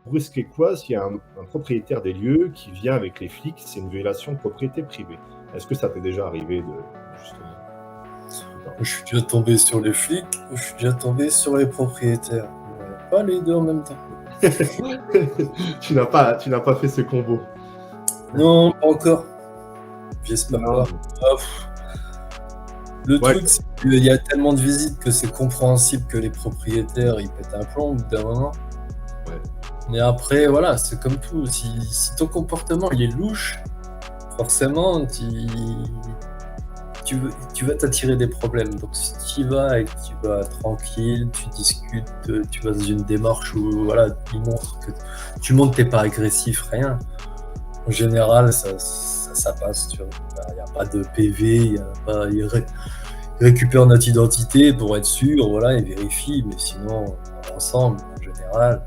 vous risquez quoi s'il y a un propriétaire des lieux qui vient avec les flics? C'est une violation de propriété privée. Est-ce que ça t'est déjà arrivé justement ou pas? Je suis déjà tombé sur les flics, je suis déjà tombé sur les propriétaires. Pas les deux en même temps. Tu n'as pas fait ce combo. Non, pas encore. J'espère Non. pas. Ah, le Ouais, truc, c'est qu'il y a tellement de visites que c'est compréhensible que les propriétaires ils pètent un plomb au bout d'un moment. ouais. Mais après, voilà, c'est comme tout. Si ton comportement il est louche, forcément, tu vas t'attirer des problèmes. Donc si tu y vas et que tu vas tranquille, tu discutes, tu vas dans une démarche où voilà, tu montres que t'es pas agressif, rien. En général, ça passe. Tu vois. Il n'y a pas de PV, ils récupèrent notre identité pour être sûr, voilà, ils vérifient. Mais sinon, dans l'ensemble, en général,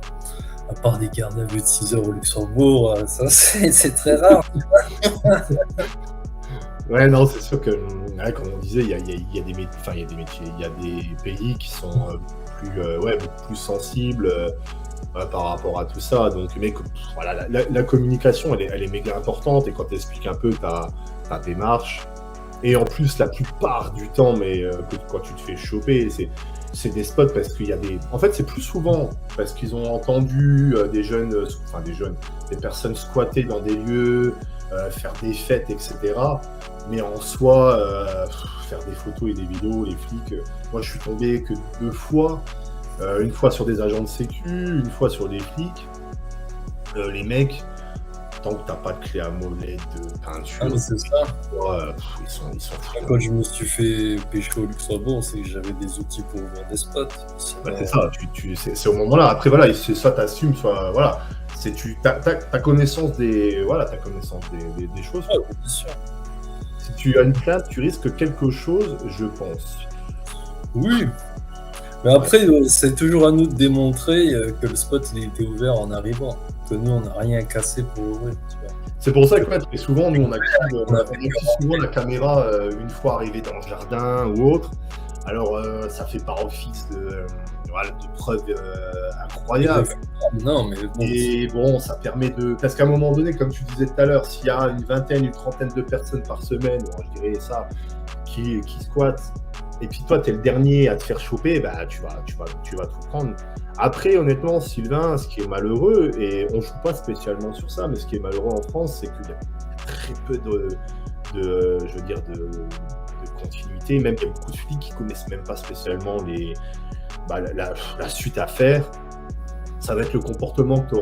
à part des gardes à vue de 6 heures au Luxembourg, ça c'est très rare. Ouais, non, c'est sûr que, ouais, comme on disait, il y a des métiers, enfin, il y a des métiers, il y a des pays qui sont ouais, beaucoup plus sensibles par rapport à tout ça. Donc, mais voilà, la communication, elle est méga importante. Et quand tu expliques un peu ta démarche, et en plus, la plupart du temps, mais quand tu te fais choper, c'est des spots parce qu'il y a des. En fait, c'est plus souvent parce qu'ils ont entendu des jeunes, enfin des personnes squatter dans des lieux, faire des fêtes, etc. Mais en soi, faire des photos et des vidéos, les flics, moi je suis tombé que 2 fois. Une fois sur des agents de sécu, une fois sur des flics. Les mecs, tant que t'as pas de clé à molette, de Ah, peinture, mais c'est ça. ils sont fous. Quand je me suis fait pêcher au Luxembourg, c'est que j'avais des outils pour ouvrir des spots. Bah, c'est Sinon, ça, c'est au moment-là. Après, voilà, c'est soit t'assumes, soit voilà. T'as connaissance des choses. ouais, bien sûr. Si tu as une plainte, tu risques quelque chose, je pense. Oui, mais après, c'est toujours à nous de démontrer que le spot il était ouvert en arrivant. Que nous, on n'a rien cassé pour ouvrir. Tu vois. C'est pour ça que ouais, très souvent, nous, on On a active souvent la caméra une fois arrivé dans le jardin ou autre. Alors, ça fait par office voilà, de preuve incroyable. Non, mais bon, Et bon, ça permet de. Parce qu'à un moment donné, comme tu disais tout à l'heure, s'il y a une vingtaine, une trentaine de personnes par semaine, bon, je dirais ça, qui squattent, et puis toi, tu es le dernier à te faire choper, bah, tu vas tout prendre. Après, honnêtement, Sylvain, ce qui est malheureux, et on joue pas spécialement sur ça, mais ce qui est malheureux en France, c'est qu'il y a très peu je veux dire, de continuité. Même il y a beaucoup de flics qui connaissent même pas spécialement la suite à faire. Ça va être le comportement que tu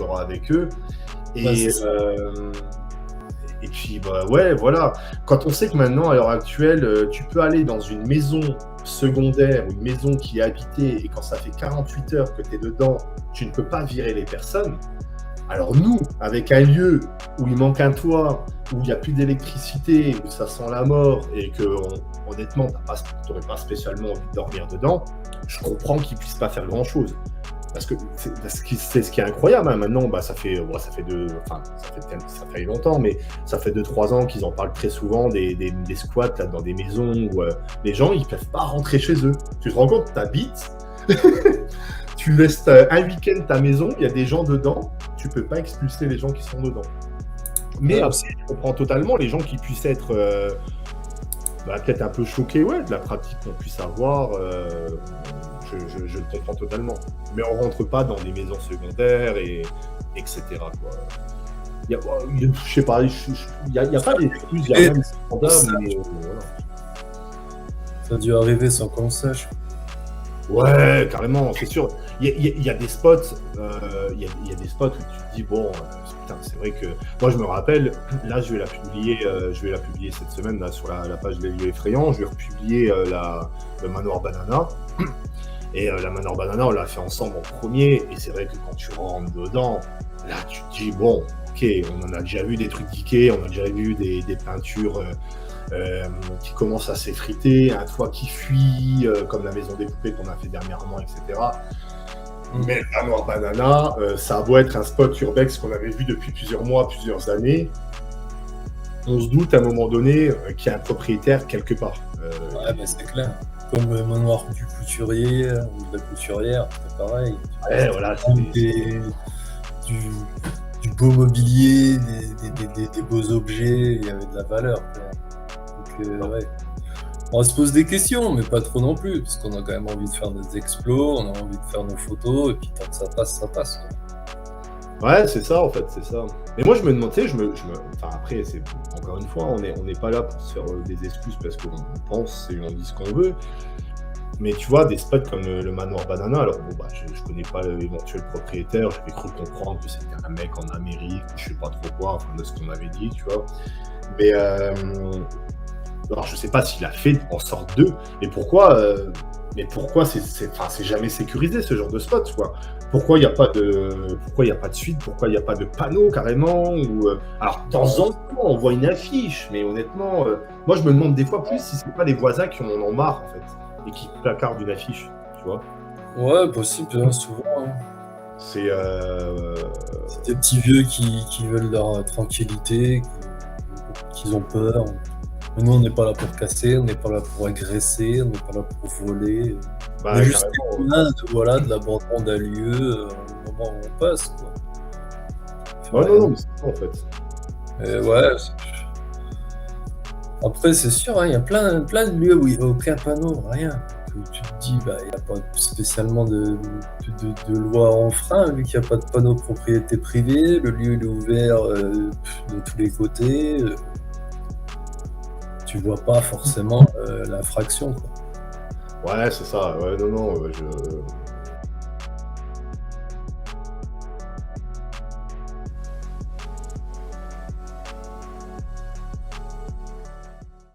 auras avec eux. ouais, Et, c'est ça. et puis, bah, ouais, voilà. Quand on sait que maintenant, à l'heure actuelle, tu peux aller dans une maison secondaire, une maison qui est habitée, et quand ça fait 48 heures que tu es dedans, tu ne peux pas virer les personnes. Alors nous, avec un lieu où il manque un toit, où il n'y a plus d'électricité, où ça sent la mort, et que honnêtement, tu n'aurais pas spécialement envie de dormir dedans, je comprends qu'ils ne puissent pas faire grand-chose. Parce que c'est ce qui est incroyable, hein. Maintenant, bah, ça fait longtemps, mais ça fait 2-3 ans qu'ils en parlent très souvent des squats là, dans des maisons où les gens ils peuvent pas rentrer chez eux. Tu te rends compte, t'habites, tu laisses un week-end ta maison, il y a des gens dedans, tu peux pas expulser les gens qui sont dedans. Mais Ouais, après, je comprends totalement les gens qui puissent être peut-être un peu choqués, ouais, de la pratique qu'on puisse avoir. Je le comprends totalement. Mais on rentre pas dans des maisons secondaires etc. Quoi. Je sais pas, il y a pas d'excuses, il y a rien de scandale, mais voilà. ça a dû arriver sans qu'on le sache. Ouais, carrément, c'est sûr. Il y a des spots, il y a des spots où tu te dis bon, putain, c'est vrai que moi je me rappelle, là je vais la publier cette semaine là, sur la page des lieux effrayants. Je vais republier le Manoir Banana. Et la Manoir Banana, on l'a fait ensemble en premier. Et c'est vrai que quand tu rentres dedans, là tu te dis bon, ok, on en a déjà vu des trucs geekés, on a déjà vu des peintures qui commencent à s'effriter, un toit qui fuit, comme la maison des poupées qu'on a fait dernièrement, etc. Mais la Manoir Banana, ça a beau être un spot urbex qu'on avait vu depuis plusieurs mois, plusieurs années, on se doute à un moment donné qu'il y a un propriétaire quelque part. Ouais, mais c'est clair. comme le manoir du couturier ou de la couturière, c'est pareil. Ouais, voilà, Du, du beau mobilier, des beaux objets, il y avait de la valeur, quoi. Donc, ouais. On se pose des questions, mais pas trop non plus, parce qu'on a quand même envie de faire des explos, on a envie de faire nos photos, et puis tant que ça passe, quoi. Ouais, c'est ça en fait, c'est ça. Mais moi je me demande, tu sais, enfin après, c'est encore une fois, on n'est pas là pour se faire des excuses parce qu'on pense et on dit ce qu'on veut. Mais tu vois, des spots comme le manoir Banana, alors bon, bah, je connais pas l'éventuel propriétaire, j'avais cru comprendre que c'était un mec en Amérique, je sais pas trop quoi, enfin de ce qu'on m'avait dit, tu vois. Mais alors je sais pas s'il a fait en sorte d'eux, mais pourquoi c'est jamais sécurisé ce genre de spot, quoi. Pourquoi il n'y a pas de suite, pourquoi il n'y a pas de panneau carrément alors de temps en temps on voit une affiche, mais honnêtement, moi je me demande des fois plus si c'est pas les voisins qui en ont marre en fait et qui placardent une affiche, tu vois. Ouais, possible, hein, souvent. Hein. C'est C'est des petits vieux qui veulent leur tranquillité, qui ont peur. Mais nous, on n'est pas là pour casser, on n'est pas là pour agresser, on n'est pas là pour voler. On est juste témoin de l'abandon d'un lieu au moment où on passe, quoi. Ouais, non, mais c'est ça en fait. Et ouais. Après, c'est sûr, hein, il y a plein de lieux où il n'y a aucun panneau, rien. Tu te dis, bah, il n'y a pas spécialement de loi en frein, vu qu'il n'y a pas de panneau de propriété privée, le lieu il est ouvert de tous les côtés. Tu vois pas forcément l'infraction, quoi. Ouais, c'est ça. Ouais, non,